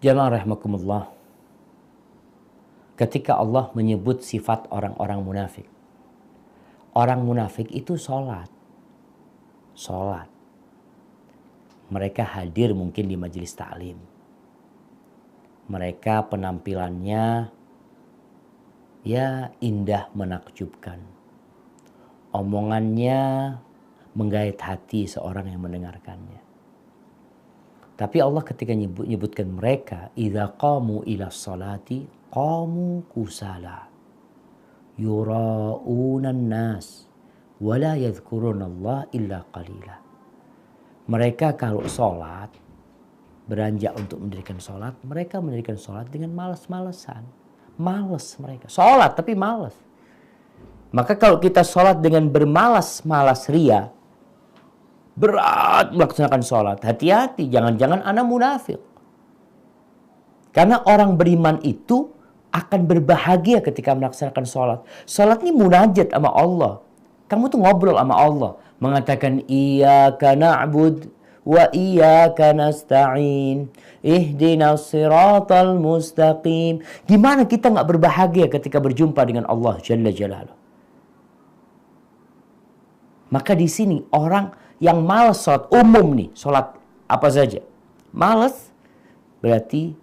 Jamaah rahimakumullah. Ketika Allah menyebut sifat orang-orang munafik. Orang munafik itu sholat. Sholat. Mereka hadir mungkin di majelis ta'lim. Mereka penampilannya ya indah menakjubkan. Omongannya menggait hati seorang yang mendengarkannya. Tapi Allah ketika menyebutkan mereka, idza qamu ila sholati qamu kusala yura'unan nas wa la yadhkurunallah illa qalila. Mereka kalau sholat, beranjak untuk mendirikan sholat, mereka mendirikan sholat dengan malas-malesan. Malas mereka. Sholat tapi malas. Maka kalau kita sholat dengan bermalas-malas ria, berat melaksanakan sholat, hati-hati, jangan-jangan anak munafik. Karena orang beriman itu akan berbahagia ketika melaksanakan sholat. Sholat ini munajat sama Allah. Kamu tuh ngobrol sama Allah. Mengatakan, iyyaka na'bud wa iyyaka nasta'in. Ihdinas siratal mustaqim. Gimana kita gak berbahagia ketika berjumpa dengan Allah Jalla Jalaluh. Maka di sini orang yang malas sholat umum nih, sholat apa saja. Malas berarti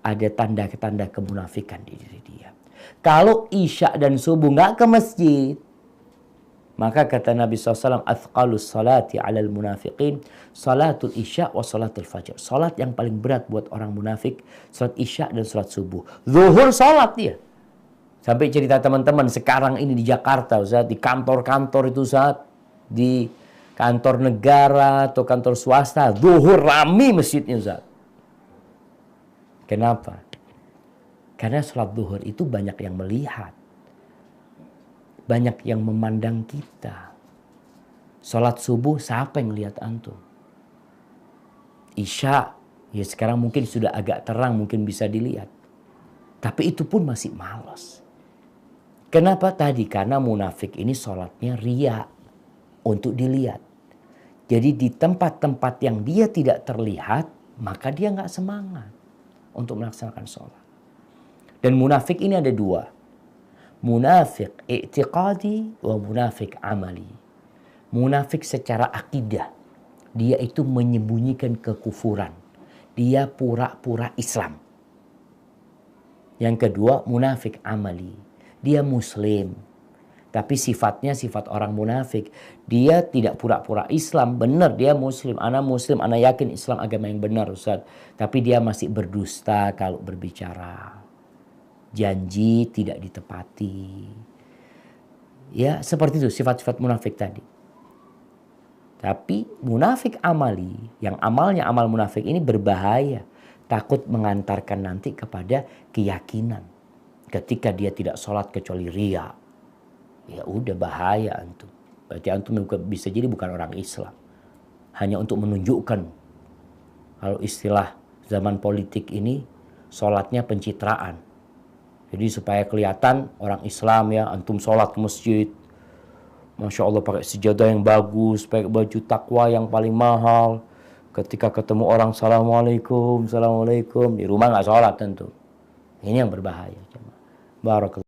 ada tanda-tanda kemunafikan di diri dia. Kalau isya dan subuh nggak ke masjid, maka kata Nabi SAW, athqalus salati alal munafiqin, salatul isya wa salatul fajr. Salat yang paling berat buat orang munafik, salat isya dan salat subuh. Zuhur salat dia. Sampai cerita teman-teman sekarang ini di Jakarta, Ustaz, di kantor-kantor itu, Ustaz, di kantor negara atau kantor swasta, zuhur rame masjidnya, Ustaz. Kenapa? Karena sholat zuhur itu banyak yang melihat. Banyak yang memandang kita. Sholat subuh siapa yang lihat antum? Isya, ya sekarang mungkin sudah agak terang, mungkin bisa dilihat. Tapi itu pun masih malas. Kenapa tadi? Karena munafik ini sholatnya riya. Untuk dilihat. Jadi di tempat-tempat yang dia tidak terlihat, maka dia nggak semangat untuk melaksanakan sholat. Dan munafik ini ada dua. Munafik i'tiqadi wa munafik amali. Munafik secara akidah. Dia itu menyembunyikan kekufuran. Dia pura-pura Islam. Yang kedua, munafik amali. Dia muslim. Tapi sifatnya sifat orang munafik. Dia tidak pura-pura Islam. Benar dia muslim. Ana muslim. Ana yakin Islam agama yang benar, Ustaz. Tapi dia masih berdusta kalau berbicara. Janji tidak ditepati. Ya seperti itu sifat-sifat munafik tadi. Tapi munafik amali. Yang amalnya amal munafik ini berbahaya. Takut mengantarkan nanti kepada keyakinan. Ketika dia tidak sholat kecuali riya. Ya udah bahaya antum. Berarti antum bisa jadi bukan orang Islam. Hanya untuk menunjukkan. Kalau istilah zaman politik ini, sholatnya pencitraan. Jadi supaya kelihatan orang Islam ya, antum sholat ke masjid. Masya Allah pakai sejadah yang bagus, pakai baju takwa yang paling mahal. Ketika ketemu orang, Assalamualaikum, Assalamualaikum. Di rumah nggak sholat tentu. Ini yang berbahaya. Barakallahu.